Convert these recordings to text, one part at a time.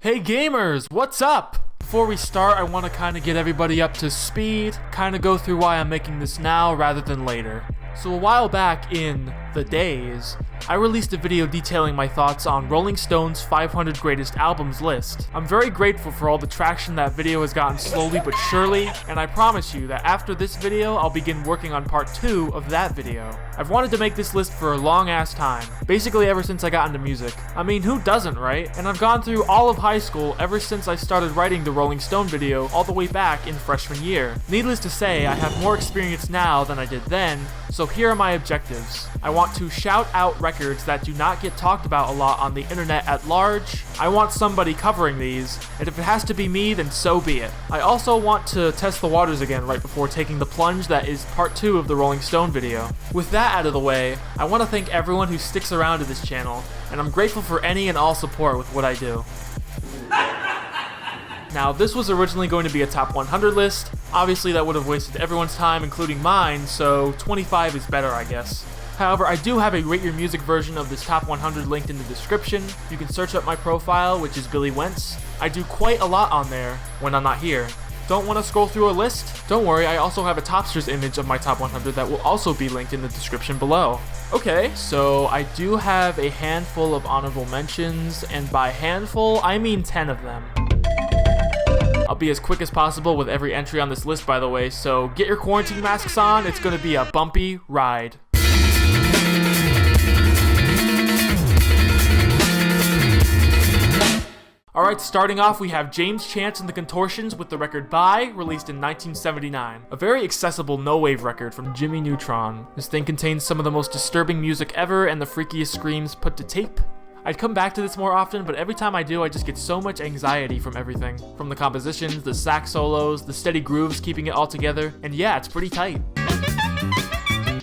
Hey gamers, what's up? Before we start, I want to kind of get everybody up to speed, kind of go through why I'm making this now rather than later. So a while back in the days, I released a video detailing my thoughts on Rolling Stone's 500 Greatest Albums list. I'm very grateful for all the traction that video has gotten slowly but surely, and I promise you that after this video, I'll begin working on part 2 of that video. I've wanted to make this list for a long ass time, basically ever since I got into music. I mean, who doesn't, right? And I've gone through all of high school ever since I started writing the Rolling Stone video all the way back in freshman year. Needless to say, I have more experience now than I did then, so here are my objectives. I want to shout out records that do not get talked about a lot on the internet at large. I want somebody covering these, and if it has to be me, then so be it. I also want to test the waters again right before taking the plunge that is part 2 of the Rolling Stone video. With that out of the way, I want to thank everyone who sticks around to this channel, and I'm grateful for any and all support with what I do. Now, this was originally going to be a top 100 list. Obviously, that would have wasted everyone's time, including mine, so 25 is better, I guess. However, I do have a Rate Your Music version of this top 100 linked in the description. You can search up my profile, which is Billy Wentz. I do quite a lot on there when I'm not here. Don't want to scroll through a list? Don't worry, I also have a Topsters image of my top 100 that will also be linked in the description below. Okay, so I do have a handful of honorable mentions, and by handful, I mean 10 of them. I'll be as quick as possible with every entry on this list, by the way, so get your quarantine masks on, it's gonna be a bumpy ride. Alright, starting off we have James Chance and the Contortions with the record Bye, released in 1979. A very accessible no-wave record from Jimmy Neutron. This thing contains some of the most disturbing music ever and the freakiest screams put to tape. I'd come back to this more often, but every time I do, I just get so much anxiety from everything. From the compositions, the sax solos, the steady grooves keeping it all together, and yeah, it's pretty tight.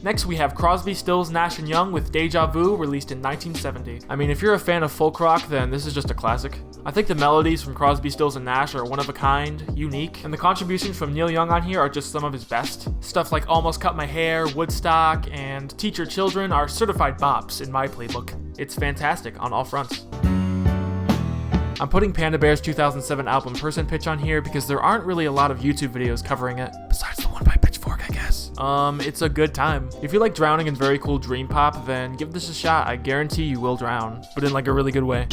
Next, we have Crosby, Stills, Nash & Young with Deja Vu, released in 1970. I mean, if you're a fan of folk rock, then this is just a classic. I think the melodies from Crosby, Stills, and Nash are one of a kind, unique, and the contributions from Neil Young on here are just some of his best. Stuff like Almost Cut My Hair, Woodstock, and Teach Your Children are certified bops in my playbook. It's fantastic on all fronts. I'm putting Panda Bear's 2007 album Person Pitch on here because there aren't really a lot of YouTube videos covering it, besides the one by Pitchfork, I guess. It's a good time. If you like drowning and very cool dream pop, then give this a shot. I guarantee you will drown, but in like a really good way.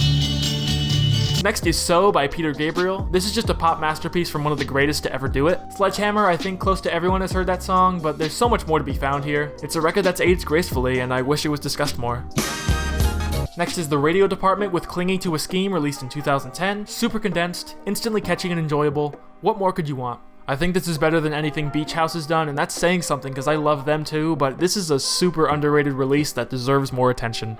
Next is So by Peter Gabriel. This is just a pop masterpiece from one of the greatest to ever do it. Sledgehammer, I think close to everyone has heard that song, but there's so much more to be found here. It's a record that's aged gracefully, and I wish it was discussed more. Next is The Radio Department with Clinging to a Scheme, released in 2010. Super condensed, instantly catchy and enjoyable. What more could you want? I think this is better than anything Beach House has done, and that's saying something because I love them too, but this is a super underrated release that deserves more attention.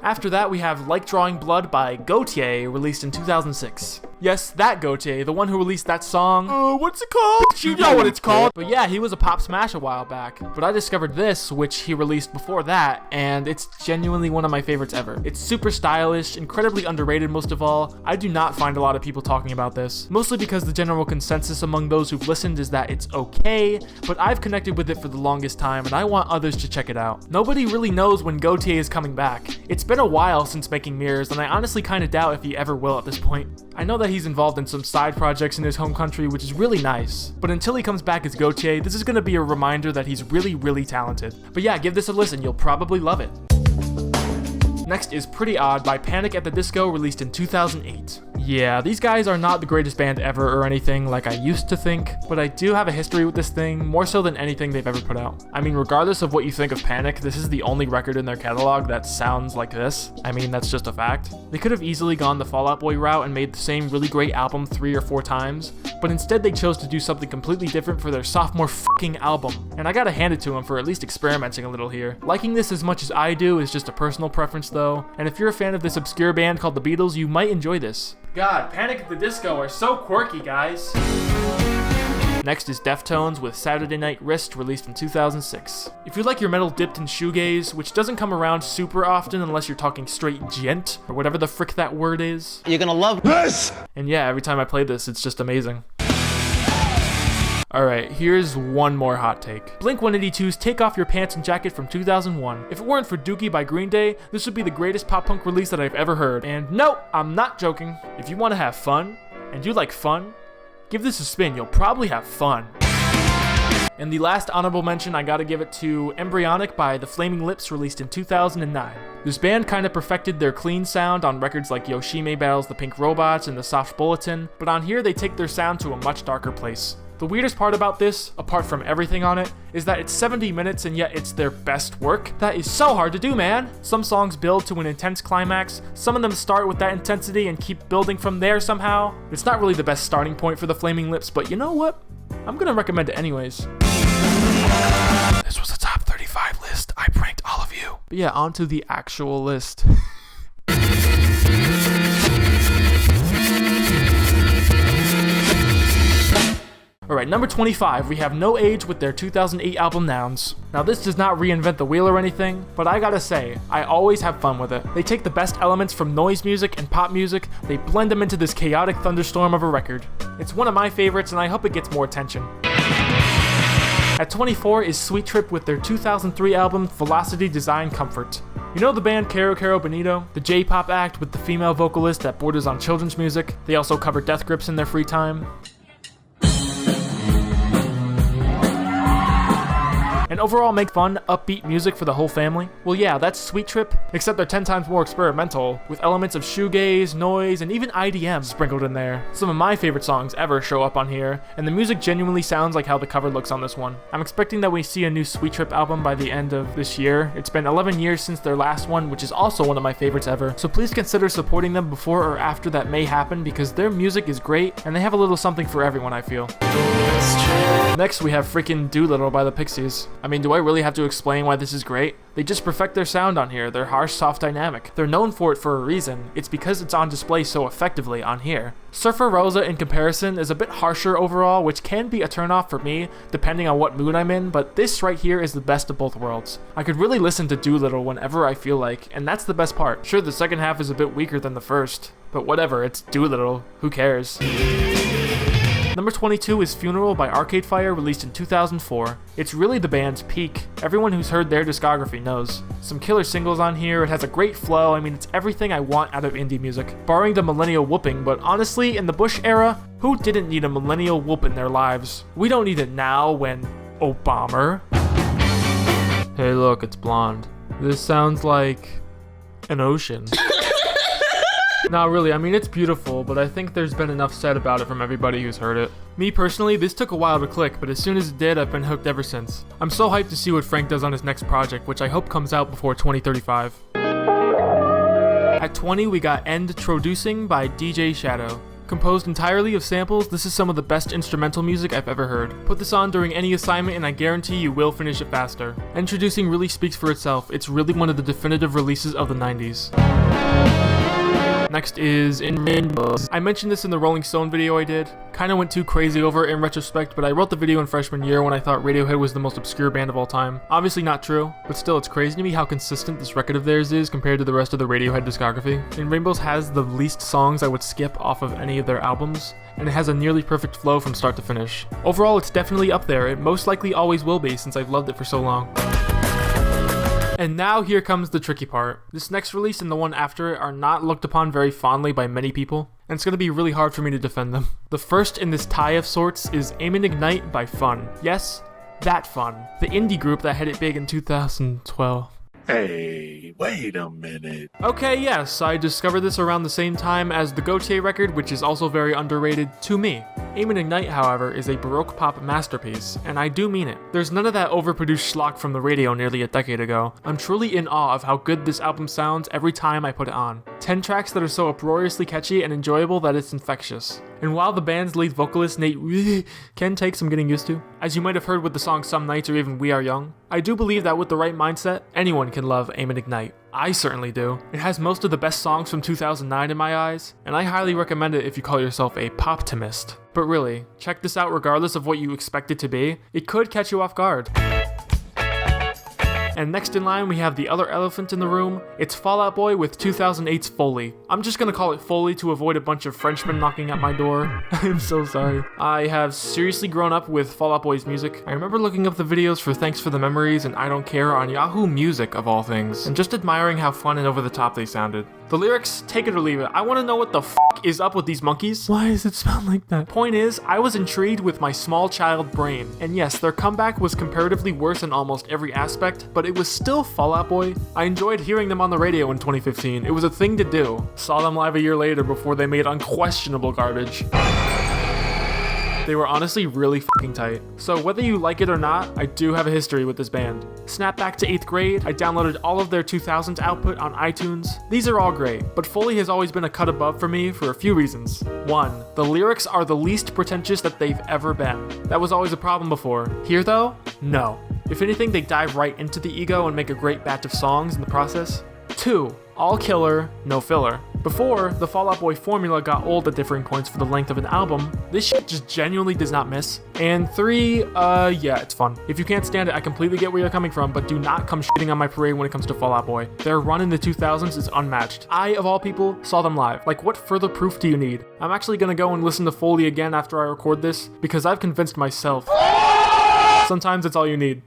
After that, we have Like Drawing Blood by Gautier, released in 2006. Yes, that Gautier, the one who released that song. What's it called? You know what it's called. But yeah, he was a pop smash a while back. But I discovered this, which he released before that, and it's genuinely one of my favorites ever. It's super stylish, incredibly underrated most of all. I do not find a lot of people talking about this, mostly because the general consensus among those who've listened is that it's okay, but I've connected with it for the longest time, and I want others to check it out. Nobody really knows when Gautier is coming back. It's been a while since making Mirrors, and I honestly kind of doubt if he ever will at this point. I know that he's involved in some side projects in his home country, which is really nice, but until he comes back as Gautier, this is going to be a reminder that he's really, really talented. But yeah, give this a listen, you'll probably love it. Next is Pretty Odd by Panic at the Disco, released in 2008. Yeah, these guys are not the greatest band ever or anything like I used to think, but I do have a history with this thing, more so than anything they've ever put out. I mean, regardless of what you think of Panic, this is the only record in their catalog that sounds like this. I mean, that's just a fact. They could have easily gone the Fall Out Boy route and made the same really great album 3 or 4 times, but instead they chose to do something completely different for their sophomore fucking album. And I gotta hand it to them for at least experimenting a little here. Liking this as much as I do is just a personal preference though, and if you're a fan of this obscure band called the Beatles, you might enjoy this. God, Panic at the Disco are so quirky, guys. Next is Deftones with Saturday Night Wrist, released in 2006. If you like your metal dipped in shoegaze, which doesn't come around super often unless you're talking straight djent, or whatever the frick that word is. You're gonna love this! And yeah, every time I play this, it's just amazing. Alright, here's one more hot take. Blink-182's Take Off Your Pants and Jacket from 2001. If it weren't for Dookie by Green Day, this would be the greatest pop punk release that I've ever heard. And no, I'm not joking. If you want to have fun, and you like fun, give this a spin, you'll probably have fun. And the last honorable mention, I gotta give it to Embryonic by The Flaming Lips, released in 2009. This band kinda perfected their clean sound on records like Yoshime Battles the Pink Robots and The Soft Bulletin, but on here they take their sound to a much darker place. The weirdest part about this, apart from everything on it, is that it's 70 minutes and yet it's their best work. That is so hard to do, man! Some songs build to an intense climax, some of them start with that intensity and keep building from there somehow. It's not really the best starting point for The Flaming Lips, but you know what? I'm gonna recommend it anyways. This was a top 35 list. I pranked all of you. But yeah, on to the actual list. Alright, number 25, we have No Age with their 2008 album Nouns. Now this does not reinvent the wheel or anything, but I gotta say, I always have fun with it. They take the best elements from noise music and pop music, they blend them into this chaotic thunderstorm of a record. It's one of my favorites and I hope it gets more attention. At 24 is Sweet Trip with their 2003 album Velocity Design Comfort. You know the band Caro Caro Bonito? The J-pop act with the female vocalist that borders on children's music? They also cover Death Grips in their free time. And overall make fun, upbeat music for the whole family? Well yeah, that's Sweet Trip, except they're 10 times more experimental, with elements of shoegaze, noise, and even IDM sprinkled in there. Some of my favorite songs ever show up on here, and the music genuinely sounds like how the cover looks on this one. I'm expecting that we see a new Sweet Trip album by the end of this year. It's been 11 years since their last one, which is also one of my favorites ever, so please consider supporting them before or after that may happen, because their music is great, and they have a little something for everyone, I feel. Next we have freaking Doolittle by the Pixies. I mean, do I really have to explain why this is great? They just perfect their sound on here, their harsh, soft dynamic. They're known for it for a reason. It's because it's on display so effectively on here. Surfer Rosa in comparison is a bit harsher overall, which can be a turnoff for me, depending on what mood I'm in, but this right here is the best of both worlds. I could really listen to Doolittle whenever I feel like, and that's the best part. Sure, the second half is a bit weaker than the first, but whatever, it's Doolittle. Who cares? Number 22 is Funeral by Arcade Fire, released in 2004. It's really the band's peak. Everyone who's heard their discography knows. Some killer singles on here, it has a great flow, I mean it's everything I want out of indie music. Barring the millennial whooping, but honestly, in the Bush era, who didn't need a millennial whoop in their lives? We don't need it now when... Obama. Hey look, it's blonde. This sounds like... an ocean. Not really, I mean it's beautiful, but I think there's been enough said about it from everybody who's heard it. Me personally, this took a while to click, but as soon as it did, I've been hooked ever since. I'm so hyped to see what Frank does on his next project, which I hope comes out before 2035. At 20, we got Endtroducing by DJ Shadow. Composed entirely of samples, this is some of the best instrumental music I've ever heard. Put this on during any assignment and I guarantee you will finish it faster. Introducing really speaks for itself, it's really one of the definitive releases of the 90s. Next is In Rainbows. I mentioned this in the Rolling Stone video I did. Kinda went too crazy over it in retrospect, but I wrote the video in freshman year when I thought Radiohead was the most obscure band of all time. Obviously not true, but still it's crazy to me how consistent this record of theirs is compared to the rest of the Radiohead discography. In Rainbows has the least songs I would skip off of any of their albums, and it has a nearly perfect flow from start to finish. Overall, it's definitely up there. It most likely always will be since I've loved it for so long. And now here comes the tricky part. This next release and the one after it are not looked upon very fondly by many people, and it's going to be really hard for me to defend them. The first in this tie of sorts is Aim and Ignite by Fun. Yes, that Fun. The indie group that had it big in 2012. Hey, wait a minute. Okay, yes, I discovered this around the same time as the Gautier record, which is also very underrated to me. Aim and Ignite, however, is a Baroque pop masterpiece, and I do mean it. There's none of that overproduced schlock from the radio nearly a decade ago. I'm truly in awe of how good this album sounds every time I put it on. 10 tracks that are so uproariously catchy and enjoyable that it's infectious. And while the band's lead vocalist Nate can take some getting used to, as you might have heard with the song Some Nights or even We Are Young, I do believe that with the right mindset, anyone can love Aim and Ignite. I certainly do. It has most of the best songs from 2009 in my eyes, and I highly recommend it if you call yourself a poptimist. But really, check this out regardless of what you expect it to be. It could catch you off guard. And next in line, we have the other elephant in the room. It's Fall Out Boy with 2008's Foley. I'm just gonna call it Foley to avoid a bunch of Frenchmen knocking at my door. I'm so sorry. I have seriously grown up with Fall Out Boy's music. I remember looking up the videos for Thanks for the Memories and I Don't Care on Yahoo Music, of all things, and just admiring how fun and over the top they sounded. The lyrics, take it or leave it. I want to know what the is up with these monkeys. Why does it sound like that? Point is, I was intrigued with my small child brain. And yes, their comeback was comparatively worse in almost every aspect, but it was still Fall Out Boy. I enjoyed hearing them on the radio in 2015. It was a thing to do. Saw them live a year later before they made unquestionable garbage. They were honestly really fucking tight. So whether you like it or not, I do have a history with this band. Snap back to 8th grade, I downloaded all of their 2000s output on iTunes. These are all great, but Foley has always been a cut above for me for a few reasons. 1. The lyrics are the least pretentious that they've ever been. That was always a problem before. Here though, no. If anything, they dive right into the ego and make a great batch of songs in the process. 2. All killer, no filler. Before, the Fall Out Boy formula got old at differing points for the length of an album, this shit just genuinely does not miss. And 3, yeah, it's fun. If you can't stand it, I completely get where you're coming from, but do not come shitting on my parade when it comes to Fall Out Boy. Their run in the 2000s is unmatched. I, of all people, saw them live. Like, what further proof do you need? I'm actually gonna go and listen to Foley again after I record this, because I've convinced myself. Sometimes it's all you need.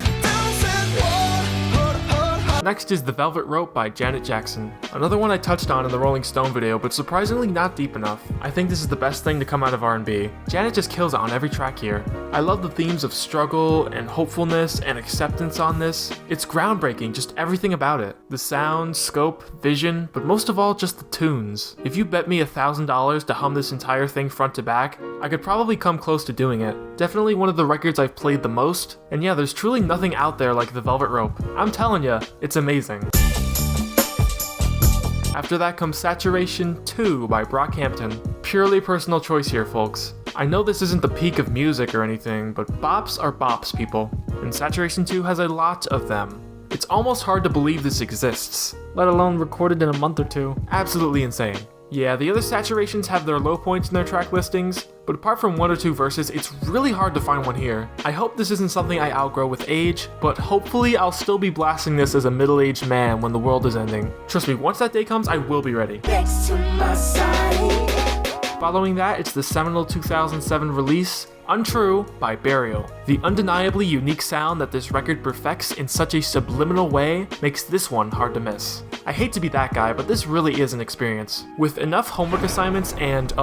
Next is The Velvet Rope by Janet Jackson. Another one I touched on in the Rolling Stone video, but surprisingly not deep enough. I think this is the best thing to come out of R&B. Janet just kills it on every track here. I love the themes of struggle and hopefulness and acceptance on this. It's groundbreaking, just everything about it. The sound, scope, vision, but most of all just the tunes. If you bet me $1,000 to hum this entire thing front to back, I could probably come close to doing it. Definitely one of the records I've played the most, and yeah, there's truly nothing out there like The Velvet Rope. I'm telling ya, it's amazing. After that comes Saturation 2 by Brockhampton. Purely personal choice here, folks. I know this isn't the peak of music or anything, but bops are bops, people. And Saturation 2 has a lot of them. It's almost hard to believe this exists, let alone recorded in a month or two. Absolutely insane. Yeah, the other saturations have their low points in their track listings, but apart from 1 or 2 verses, it's really hard to find one here. I hope this isn't something I outgrow with age, but hopefully I'll still be blasting this as a middle-aged man when the world is ending. Trust me, once that day comes, I will be ready. Next to my side. Following that, it's the seminal 2007 release, Untrue by Burial. The undeniably unique sound that this record perfects in such a subliminal way makes this one hard to miss. I hate to be that guy, but this really is an experience. With enough homework assignments and,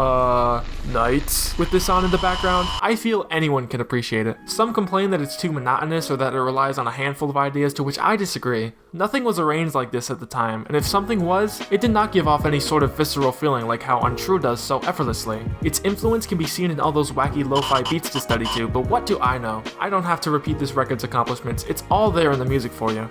nights with this on in the background, I feel anyone can appreciate it. Some complain that it's too monotonous or that it relies on a handful of ideas, to which I disagree. Nothing was arranged like this at the time, and if something was, it did not give off any sort of visceral feeling like how Untrue does so effortlessly. Its influence can be seen in all those wacky lo-fi beats to study to, but what do I know? I don't have to repeat this record's accomplishments, it's all there in the music for you.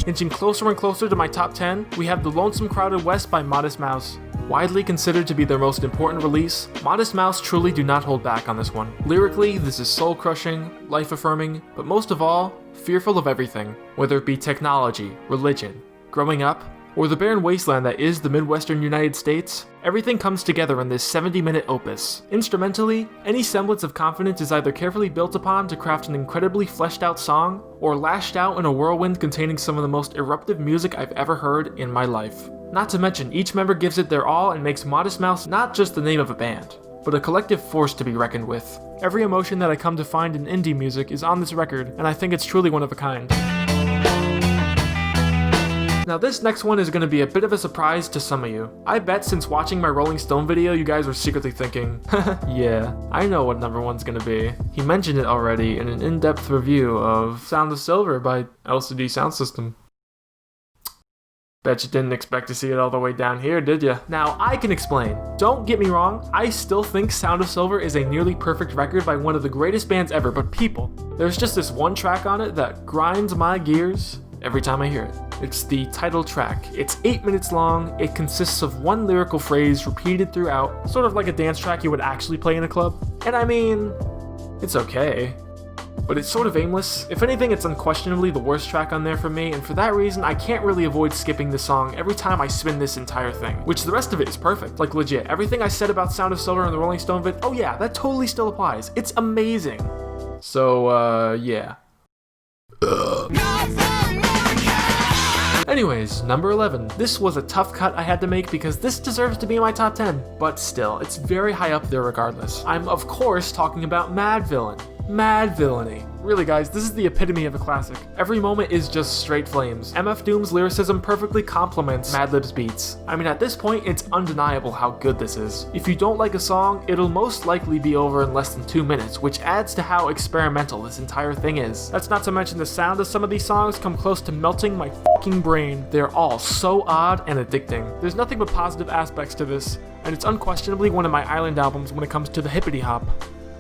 Inching closer and closer to my top 10, we have The Lonesome Crowded West by Modest Mouse. Widely considered to be their most important release, Modest Mouse truly do not hold back on this one. Lyrically, this is soul-crushing, life-affirming, but most of all, fearful of everything, whether it be technology, religion, growing up, or the barren wasteland that is the Midwestern United States. Everything comes together in this 70-minute opus. Instrumentally, any semblance of confidence is either carefully built upon to craft an incredibly fleshed out song, or lashed out in a whirlwind containing some of the most eruptive music I've ever heard in my life. Not to mention, each member gives it their all and makes Modest Mouse not just the name of a band, but a collective force to be reckoned with. Every emotion that I come to find in indie music is on this record, and I think it's truly one of a kind. Now this next one is going to be a bit of a surprise to some of you. I bet since watching my Rolling Stone video you guys were secretly thinking, yeah, I know what number one's going to be. He mentioned it already in an in-depth review of Sound of Silver by LCD Sound System. Bet you didn't expect to see it all the way down here, did ya? Now, I can explain. Don't get me wrong, I still think Sound of Silver is a nearly perfect record by one of the greatest bands ever, but people, there's just this one track on it that grinds my gears every time I hear it. It's the title track. It's 8 minutes long, it consists of one lyrical phrase repeated throughout, sort of like a dance track you would actually play in a club. And I mean, it's okay, but it's sort of aimless. If anything, it's unquestionably the worst track on there for me, and for that reason, I can't really avoid skipping the song every time I spin this entire thing, which the rest of it is perfect. Like legit, everything I said about Sound of Silver and the Rolling Stone vid, oh yeah, that totally still applies. It's amazing. So, yeah. Anyways, number 11. This was a tough cut I had to make because this deserves to be in my top 10, but still, it's very high up there regardless. I'm of course talking about Mad Villain. Mad Villainy. Really guys, this is the epitome of a classic. Every moment is just straight flames. MF Doom's lyricism perfectly complements Madlib's beats. I mean, at this point, it's undeniable how good this is. If you don't like a song, it'll most likely be over in less than 2 minutes, which adds to how experimental this entire thing is. That's not to mention the sound of some of these songs come close to melting my fucking brain. They're all so odd and addicting. There's nothing but positive aspects to this, and it's unquestionably one of my island albums when it comes to the hippity hop.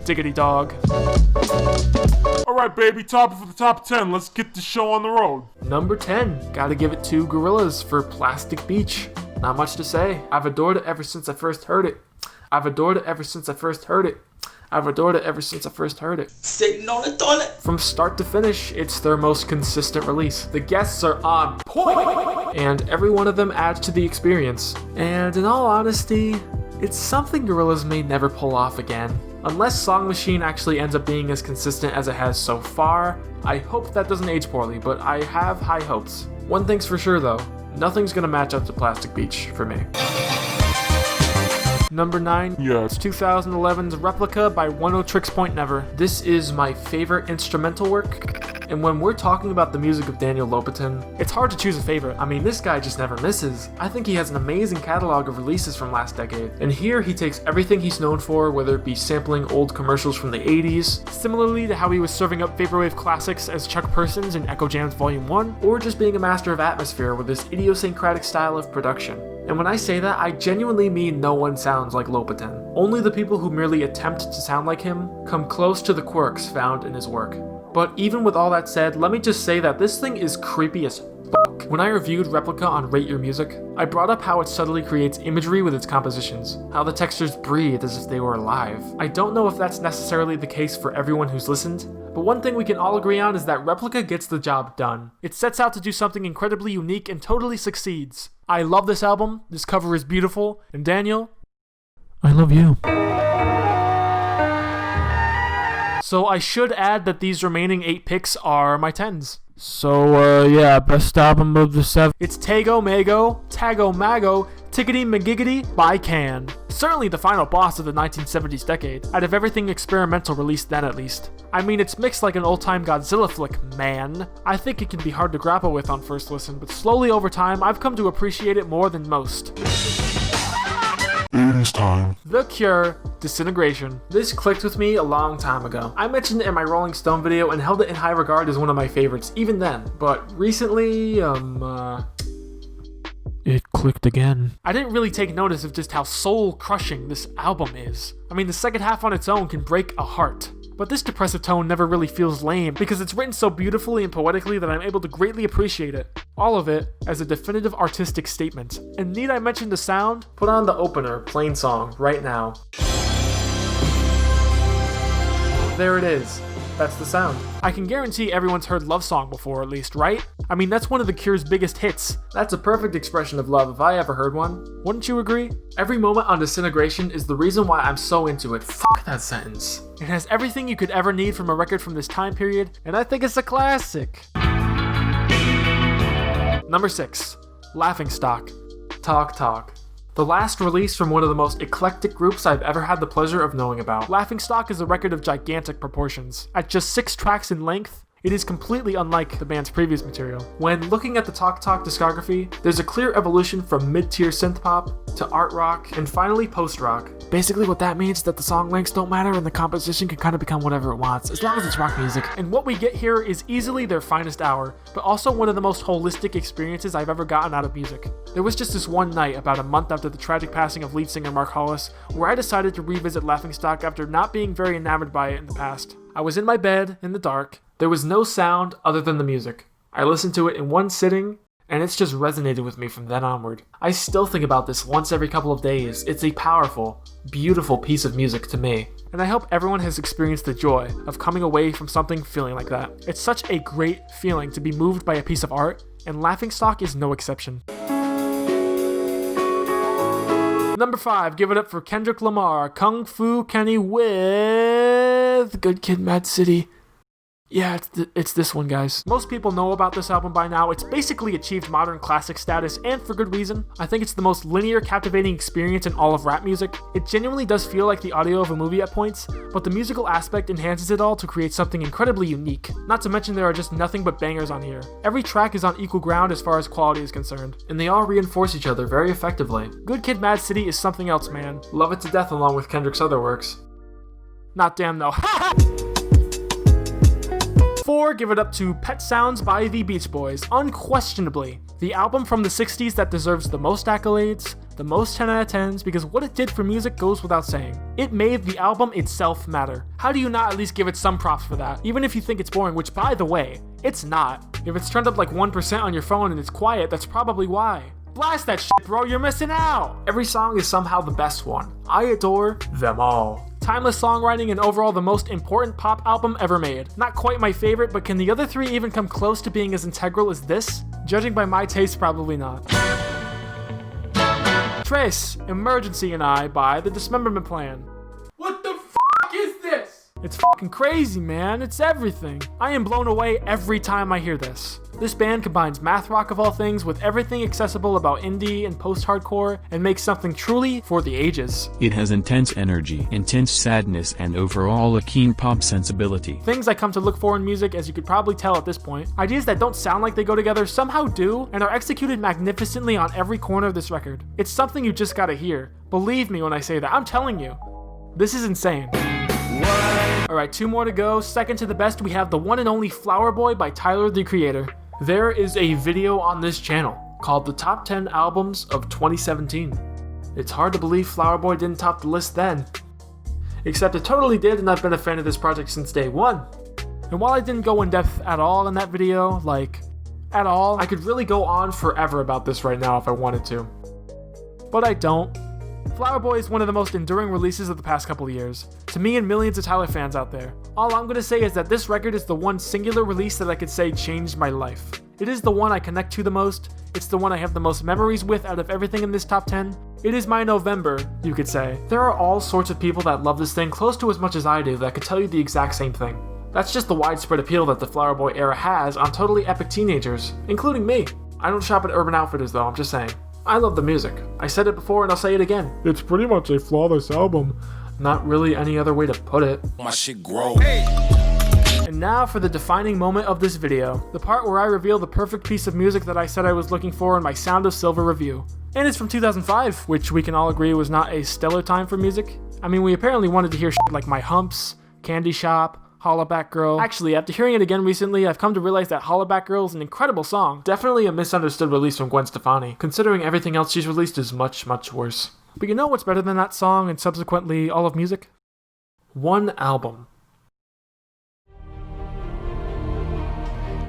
Diggity dog. Alright, baby, time for the top 10. Let's get the show on the road. Number 10. Gotta give it to Gorillaz for Plastic Beach. Not much to say. I've adored it ever since I first heard it. I've adored it ever since I first heard it. I've adored it ever since I first heard it. Sitting on the toilet. From start to finish, it's their most consistent release. The guests are on point, and every one of them adds to the experience. And in all honesty, it's something Gorillaz may never pull off again. Unless Song Machine actually ends up being as consistent as it has so far, I hope that doesn't age poorly, but I have high hopes. One thing's for sure though, nothing's gonna match up to Plastic Beach for me. Number 9, Yes. it's 2011's Replica by 10 Point Never. This is my favorite instrumental work, and when we're talking about the music of Daniel Lopatin, it's hard to choose a favorite. I mean, this guy just never misses. I think he has an amazing catalog of releases from last decade, and here he takes everything he's known for, whether it be sampling old commercials from the 80s, similarly to how he was serving up vaporwave classics as Chuck Persons in Echo Jams Volume 1, or just being a master of atmosphere with this idiosyncratic style of production. And when I say that, I genuinely mean no one sounds like Lopatin. Only the people who merely attempt to sound like him come close to the quirks found in his work. But even with all that said, let me just say that this thing is creepy as fuck. When I reviewed Replica on Rate Your Music, I brought up how it subtly creates imagery with its compositions, how the textures breathe as if they were alive. I don't know if that's necessarily the case for everyone who's listened, but one thing we can all agree on is that Replica gets the job done. It sets out to do something incredibly unique and totally succeeds. I love this album, this cover is beautiful, and Daniel, I love you. So I should add that these remaining 8 picks are my 10s. So, yeah, best album of the 7. It's Tago Mago, Tago Mago, Tickety McGiggity by Can. Certainly the final boss of the 1970s decade, out of everything experimental released then at least. I mean, it's mixed like an old-time Godzilla flick, man. I think it can be hard to grapple with on first listen, but slowly over time, I've come to appreciate it more than most. 80s time. The Cure, Disintegration. This clicked with me a long time ago. I mentioned it in my Rolling Stone video and held it in high regard as one of my favorites, even then. But recently, it clicked again. I didn't really take notice of just how soul-crushing this album is. I mean, the second half on its own can break a heart. But this depressive tone never really feels lame because it's written so beautifully and poetically that I'm able to greatly appreciate it. All of it as a definitive artistic statement. And need I mention the sound? Put on the opener, Plain Song, right now. There it is. That's the sound. I can guarantee everyone's heard Love Song before at least, right? I mean, that's one of The Cure's biggest hits. That's a perfect expression of love if I ever heard one. Wouldn't you agree? Every moment on Disintegration is the reason why I'm so into it. Fuck that sentence. It has everything you could ever need from a record from this time period, and I think it's a classic. Number 6. Laughingstock. Talk Talk. The last release from one of the most eclectic groups I've ever had the pleasure of knowing about. Laughingstock is a record of gigantic proportions. At just 6 tracks in length, it is completely unlike the band's previous material. When looking at the Talk Talk discography, there's a clear evolution from mid-tier synth-pop to art rock and finally post-rock. Basically what that means is that the song lengths don't matter and the composition can kind of become whatever it wants, as long as it's rock music. And what we get here is easily their finest hour, but also one of the most holistic experiences I've ever gotten out of music. There was just this one night, about a month after the tragic passing of lead singer Mark Hollis, where I decided to revisit Laughingstock after not being very enamored by it in the past. I was in my bed, in the dark. There was no sound other than the music. I listened to it in one sitting, and it's just resonated with me from then onward. I still think about this once every couple of days. It's a powerful, beautiful piece of music to me. And I hope everyone has experienced the joy of coming away from something feeling like that. It's such a great feeling to be moved by a piece of art, and Laughingstock is no exception. Number 5, give it up for Kendrick Lamar, Kung Fu Kenny with Good Kid, Mad City. Yeah, it's this one, guys. Most people know about this album by now. It's basically achieved modern classic status, and for good reason. I think it's the most linear, captivating experience in all of rap music. It genuinely does feel like the audio of a movie at points, but the musical aspect enhances it all to create something incredibly unique. Not to mention there are just nothing but bangers on here. Every track is on equal ground as far as quality is concerned, and they all reinforce each other very effectively. Good Kid, Mad City is something else, man. Love it to death along with Kendrick's other works. Not damn though. 4, give it up to Pet Sounds by the Beach Boys. Unquestionably, the album from the 60s that deserves the most accolades, the most 10 out of 10s, because what it did for music goes without saying. It made the album itself matter. How do you not at least give it some props for that? Even if you think it's boring, which by the way, it's not. If it's turned up like 1% on your phone and it's quiet, that's probably why. Blast that shit, bro, you're missing out! Every song is somehow the best one. I adore them all. Timeless songwriting and overall the most important pop album ever made. Not quite my favorite, but can the other 3 even come close to being as integral as this? Judging by my taste, probably not. Trace, Emergency and I by The Dismemberment Plan. What the f*** is this? It's fucking crazy, man. It's everything. I am blown away every time I hear this. This band combines math rock of all things with everything accessible about indie and post-hardcore and makes something truly for the ages. It has intense energy, intense sadness, and overall a keen pop sensibility. Things I come to look for in music, as you could probably tell at this point. Ideas that don't sound like they go together somehow do, and are executed magnificently on every corner of this record. It's something you just gotta hear. Believe me when I say that, I'm telling you. This is insane. Alright, 2 more to go. Second to the best, we have the one and only Flower Boy by Tyler, the Creator. There is a video on this channel called The Top 10 Albums of 2017. It's hard to believe Flower Boy didn't top the list then. Except it totally did, and I've been a fan of this project since day one. And while I didn't go in depth at all in that video, at all, I could really go on forever about this right now if I wanted to. But I don't. Flower Boy is one of the most enduring releases of the past couple of years, to me and millions of Tyler fans out there. All I'm gonna say is that this record is the one singular release that I could say changed my life. It is the one I connect to the most, it's the one I have the most memories with out of everything in this top 10. It is my November, you could say. There are all sorts of people that love this thing close to as much as I do that could tell you the exact same thing. That's just the widespread appeal that the Flower Boy era has on totally epic teenagers, including me. I don't shop at Urban Outfitters though, I'm just saying. I love the music. I said it before and I'll say it again. It's pretty much a flawless album. Not really any other way to put it. My shit grow. And now for the defining moment of this video. The part where I reveal the perfect piece of music that I said I was looking for in my Sound of Silver review. And it's from 2005, which we can all agree was not a stellar time for music. I mean, we apparently wanted to hear shit like My Humps, Candy Shop, Hollaback Girl. Actually, after hearing it again recently, I've come to realize that Hollaback Girl is an incredible song. Definitely a misunderstood release from Gwen Stefani, considering everything else she's released is much, much worse. But you know what's better than that song and subsequently all of music? One album.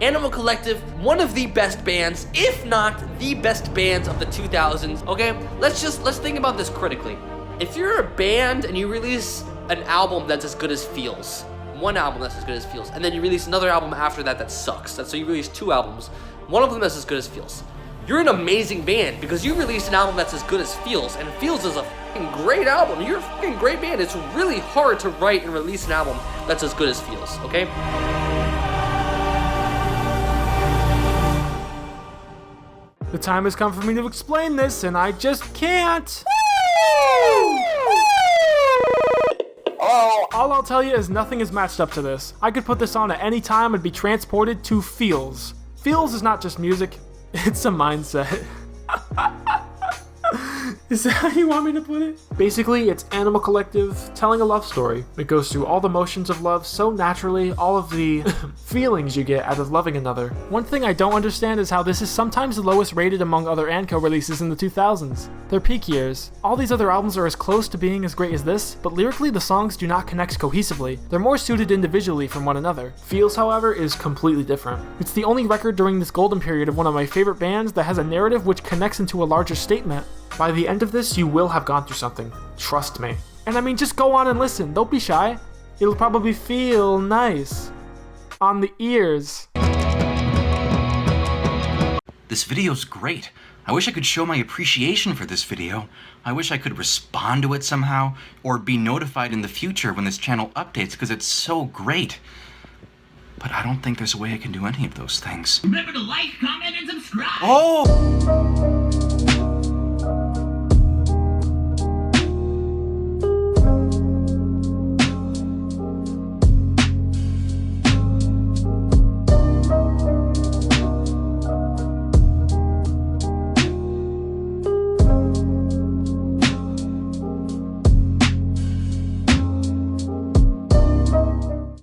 Animal Collective, one of the best bands, if not the best bands of the 2000s, okay? Let's think about this critically. If you're a band and you release an album that's as good as Feels, one album that's as good as Feels, and then you release another album after that sucks. So you release 2 albums, one of them that's as good as Feels. You're an amazing band because you released an album that's as good as Feels, and Feels is a fucking great album. You're a fucking great band. It's really hard to write and release an album that's as good as Feels, okay? The time has come for me to explain this, and I just can't. All I'll tell you is nothing is matched up to this. I could put this on at any time and be transported to Feels. Feels is not just music, it's a mindset. Is that how you want me to put it? Basically, it's Animal Collective telling a love story. It goes through all the motions of love so naturally, all of the feelings you get out of loving another. One thing I don't understand is how this is sometimes the lowest rated among other Anco releases in the 2000s. Their peak years. All these other albums are as close to being as great as this, but lyrically the songs do not connect cohesively. They're more suited individually from one another. Feels, however, is completely different. It's the only record during this golden period of one of my favorite bands that has a narrative which connects into a larger statement. By the end of this, you will have gone through something. Trust me. And I mean, just go on and listen. Don't be shy. It'll probably feel nice on the ears. This video's great. I wish I could show my appreciation for this video. I wish I could respond to it somehow, or be notified in the future when this channel updates, because it's so great. but I don't think there's a way I can do any of those things. Remember to like, comment, and subscribe! Oh!